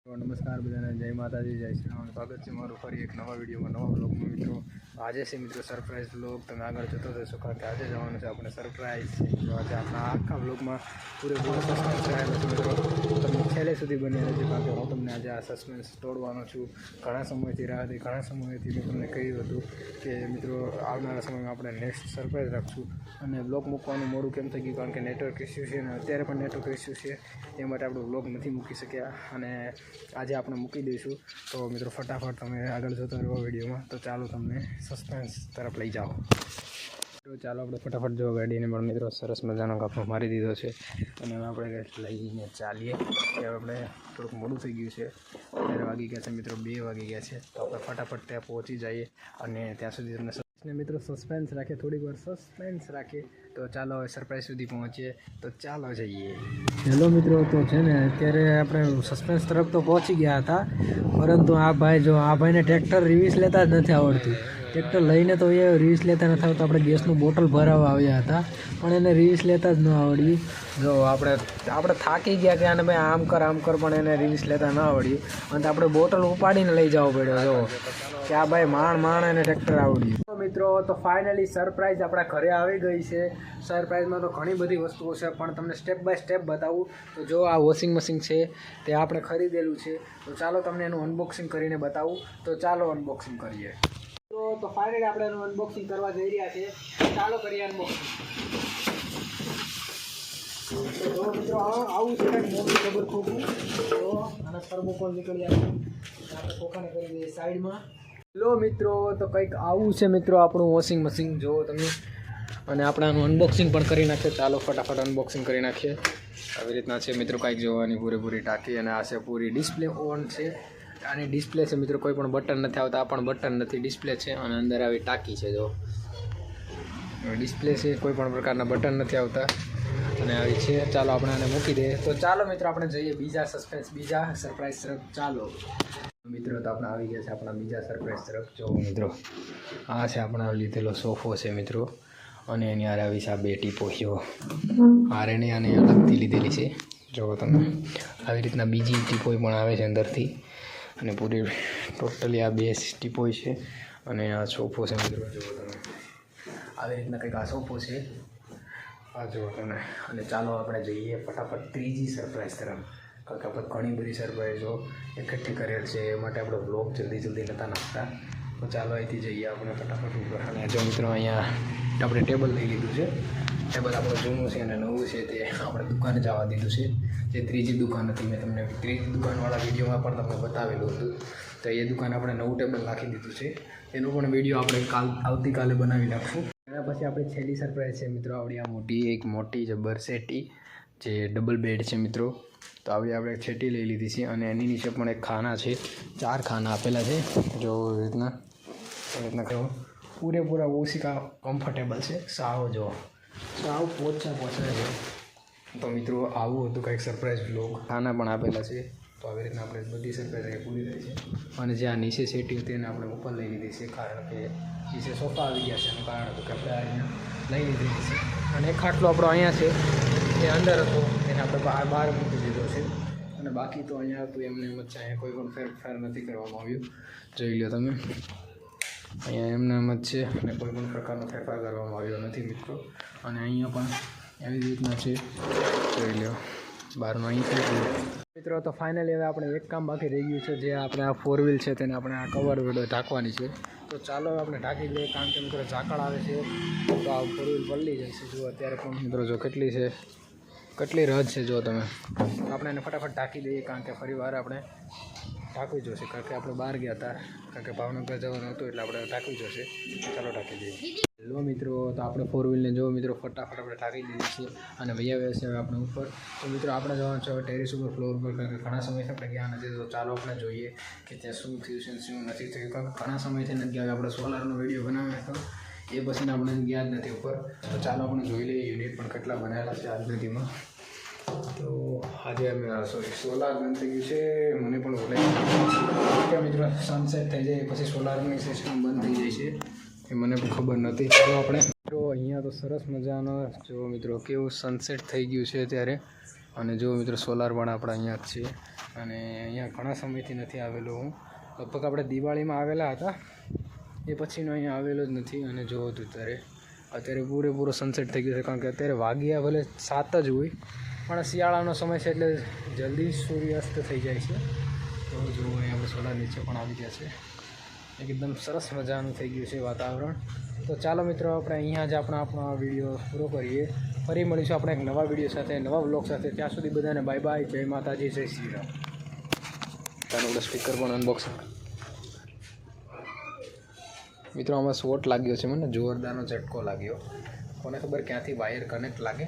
नमस्कार बधाने जय माताजी जय श्री राम। स्वागत है मारू फरी एक नवा वीडियो में नवा ब्लॉग में। मित्रों आज से मित्रों सरप्राइज ब्लॉग तमे आगे जतो रहेशो कारण के आज जवानुं छे आपणे सरप्राइज छे। तो आज आपणा आखा ब्लॉग में पूरेपूरो सस्पेन्स रहेलो छे। मित्रों तमे छेल्ले सुधी बनी रहेजो कारण के हूँ तमने आज आ सस्पेन्स तोड़वानो छुं। घणा समयथी राह थी, घणा समयथी मैं तमने कह्युं हतुं के मित्रों आवनारा समयमां आपणे नेक्स्ट सरप्राइज राखशुं अने ब्लॉग मूकवानुं मोडुं केम थई गयुं कारण के नेटवर्क इश्यू छे अने अत्यारे पण नेटवर्क इश्यू छे ए माटे आपणे ब्लॉग नथी मूकी शक्या अने आज आपणे मूकी दईशुं। तो मित्रों फटाफट तमे आगळ जता रहो वीडियो में। तो चालो तमने सस्पेन्स तरफ लई जाओ। तो चालो આપણે फटाफट जो गाડીને પણ મિત્રો સરસ મજાનો કાપો મારી દીધો છે અને હવે આપણે લઈને ચાલીએ કે આપણે થોડુંક મોડું થઈ ગયું છે। અત્યારે વાગી ગયા છે મિત્રો 2 વાગી ગયા છે। તો આપણે ફટાફટ ત્યાં પહોંચી જઈએ અને ત્યાં સુધી તમને મિત્રો સસ્પેન્સ રાખે, થોડીક વાર સસ્પેન્સ રાખે। तो चलो सरप्राइज सुधी पहुँचे। तो चलो जाइए। हेलो मित्रों, तो है ने अत्यारे आपणे सस्पेन्स तरफ तो पहुँची गया था, परंतु आ भाई जो आ भाई ने ट्रेक्टर रिवीस लेता ज नथी आवडतुं। ट्रेक्टर लईने तो ये रिवीस लेता नथी आवडतुं। आपणे गैसनुं बोटल भरावा आव्या हता पण एने रिवीस लेता ज न आवड्युं। जो આપણે થાકી ગયા કે આને ભાઈ આમ કર પણ એને રિવીસ લેતા ન આવડ્યું અને આપણે બોટલ ઉપાડીને લઈ જવો પડ્યો। જો કે આ ભાઈ માણ એને ટ્રેક્ટર આવડ્યું। તો મિત્રો તો ફાઇનલી સરપ્રાઈઝ આપણા ઘરે આવી ગઈ છે। સરપ્રાઈઝમાં તો ઘણી બધી વસ્તુઓ છે પણ તમને સ્ટેપ બાય સ્ટેપ બતાવું। તો જો આ વોશિંગ મશીન છે તે આપણે ખરીદેલું છે। તો ચાલો તમને એનું અનબોક્સિંગ કરીને બતાવું। તો ચાલો અનબોક્સિંગ કરીએ। તો ફાઇનલી આપણે એનું અનબોક્સિંગ કરવા જઈ રહ્યા છીએ। ચાલો કરીએ અનબોક્સિંગ। तो मित्रों आવું છે કંઈક મોટી ખબર ખોખું। તો આના થર્મોકોલ નીકળી જાય આપણે ખોખાને કરી દઈએ સાઈડમાં। લો મિત્રો તો કંઈક આવું છે મિત્રો આપણું વોશિંગ મશીન જો તમે અને આપણે આનું અનબોક્સિંગ પણ કરી નાખીએ। ચાલો ફટાફટ અનબોક્સિંગ કરી નાખીએ। આવી રીતના છે મિત્રો કંઈક જોવાની પૂરેપૂરી ટાંકી અને આ છે પૂરી ડિસ્પ્લે ઓન છે। આની ડિસ્પ્લે છે મિત્રો, કોઈ પણ બટન નથી આવતા, આ પણ બટન નથી, ડિસ્પ્લે છે અને અંદર આવી ટાંકી છે। જો ડિસ્પ્લે છે, કોઈ પણ પ્રકારના બટન નથી આવતા અને આવી છે। ચાલો આપણે આને મૂકી દઈએ। તો ચાલો મિત્રો આપણે જઈએ બીજા સસ્પેન્સ, બીજા સરપ્રાઈઝ તરફ। ચાલો મિત્રો તો આપણે આવી ગયા છે આપણા બીજા સરપ્રાઈઝ તરફ। જો મિત્રો આ છે આપણા લીધેલો સોફો છે મિત્રો અને એની હારે આવી છે આ 2 ટીપોઈઓ હારેની અને અલગથી લીધેલી છે। જો તમે આવી રીતના બીજી ટીપોઈ પણ આવે છે અંદરથી અને પૂરી ટોટલી આ 2 ટીપોઈ છે અને આ સોફો છે મિત્રો। જો તમે આવી રીતના કંઈક આ સોફો છે આ જો તમે। અને ચાલો આપણે જઈએ ફટાફટ ત્રીજી સરપ્રાઈઝ તરફ કારણ કે આપણે ઘણી બધી સરપ્રાઈઝો એકઠી કરેલ છે એ માટે આપણો બ્લોગ જલ્દી નહોતા નાખતા। તો ચાલો અહીંથી જઈએ આપણે ફટાફટ ઉપર। અને જો મિત્રો અહીંયા આપણે ટેબલ લઈ લીધું છે। ટેબલ આપણું જૂનું છે અને નવું છે તે આપણે દુકાને જવા દીધું છે। જે ત્રીજી દુકાન હતી, મેં તમને ત્રીજી દુકાનવાળા વિડીયોમાં પણ તમને બતાવેલું હતું। તો એ દુકાન આપણે નવું ટેબલ નાખી દીધું છે, એનો પણ વિડીયો આપણે આવતીકાલે બનાવી નાખશું। એના પછી આપણી છેલ્લી સરપ્રાઈઝ છે મિત્રો આવડી આ મોટી જબર સેટી જે ડબલ બેડ છે મિત્રો। તો આવી આપણે છેટી લઈ લીધી છે અને એની નીચે પણ એક ખાના છે, 4 ખાના આપેલા છે। જો એ રીતના કહો પૂરેપૂરા ઓશિકા કમ્ફર્ટેબલ છે સાવ। જો સાવ પોચા છે। તો મિત્રો આવું હતું કંઈક સરપ્રાઈઝ બ્લોગ। ખાના પણ આપેલા છે। તો આવી રીતના આપણે બધી સરપ્રાઈઝ પૂરી થઈ છે અને જે આ નીચે સેટી હતી એને આપણે ઉપર લઈ લીધી છે કારણ કે નીચે સોફા આવી ગયા છે એનું કારણ હતું કે આપણે અહીંયા લઈ લીધી છે। અને એક ખાટલો આપણો અહીંયા છે એ અંદર હતો એને આપણે બહાર મૂકી દીધો છે અને બાકી તો અહીંયા હતું એમને એમ જ છે। અહીંયા કોઈ પણ ફેરફાર નથી કરવામાં આવ્યું, જોઈ લો તમે। અહીંયા એમને એમ જ છે અને કોઈ પણ પ્રકારનો ફેરફાર કરવામાં આવ્યો નથી મિત્રો। અને અહીંયા પણ એવી રીતના છે, જોઈ લો બહારનું અહીં છે મિત્રો। તો ફાઇનલી હવે આપણે એક કામ બાકી રહી ગયું છે, જે આપણે આ 4 વ્હીલ છે તેને આપણે આ કવર ઢાંકવાની છે। તો ચાલો આપણે ઢાંકી લઈએ કારણ કે મિત્રો ઝાકળ આવે છે તો આ 4 વ્હીલ પલળી જશે। જો અત્યારે પણ મિત્રો જો કેટલી રજ છે જો તમે। આપણે એને ફટાફટ ઢાંકી દઈએ કારણ કે ફરી વાર આપણે ઢાંકવી જોશે કારણ કે આપણે બહાર ગયા હતા, કારણ કે ભાવનગર જવાનું હતું એટલે આપણે ઢાંકવી જોશે। ચાલો ઢાંકી દઈએ। લો મિત્રો તો આપણે 4 વ્હીલને જો મિત્રો ફટાફટ આપણે ઢાંકી દીધી છે અને વૈયા વ્યા છે હવે આપણે ઉપર। તો મિત્રો આપણે જવાનું છે હવે ટેરેસ ઉપર, ફ્લોર પર કારણ કે ઘણા સમયથી આપણે ગયા નથી। તો ચાલો આપણે જોઈએ કે ત્યાં શું થયું છે શું નથી થયું કારણ કે ઘણા સમયથી નથી ગયા। આપણે સોલારનો વિડીયો બનાવ્યો હતો એ પછીને આપણે ગયા જ નથી ઉપર। તો ચાલો આપણે જોઈ લઈએ યુનિટ પણ કેટલા બનાવેલા છે આજ સુધીમાં। તો આજે અમે સોલાર બંધ થઈ ગયું છે, મને પણ ભૂલાઈ કે મિત્રો સનસેટ થઈ જાય પછી સોલારની સિસ્ટમ બંધ થઈ જાય છે એ મને પણ ખબર નથી। તો આપણે મિત્રો અહીંયા તો સરસ મજાનો જો મિત્રો કેવું સનસેટ થઈ ગયું છે ત્યારે અને જો મિત્રો સોલાર પણ આપણા અહીંયા જ છે। અને અહીંયા ઘણા સમયથી નથી આવેલો હું. લગભગ આપણે દિવાળીમાં આવેલા હતા એ પછીનો અહીંયા આવેલો જ નથી. અને જોવો તો અત્યારે પૂરેપૂરો સનસેટ થઈ ગયો છે, કારણ કે અત્યારે વાગ્યા ભલે 7 જ હોય પણ શિયાળાનો સમય છે એટલે જલ્દી સૂર્યાસ્ત થઈ જાય છે. તો જુઓ અહીંયા આપણે સોડા નીચે પણ આવી ગયા છે. એકદમ સરસ મજાનું થઈ ગયું છે વાતાવરણ. તો ચાલો મિત્રો આપણે અહીંયા જ આપણો વિડીયો પૂરો કરીએ. ફરી મળીશું આપણે એક નવા વિડીયો સાથે, નવા વ્લોગ સાથે. ત્યાં સુધી બધાને બાય બાય, જય માતાજી, જય શ્રી રામ. તારું સ્પીકર પણ અનબોક્સિંગ મિત્રો આમાં શોર્ટ લાગ્યો છે, મને જોરદારનો ઝટકો લાગ્યો. કોને ખબર ક્યાંથી વાયર કનેક્ટ લાગે.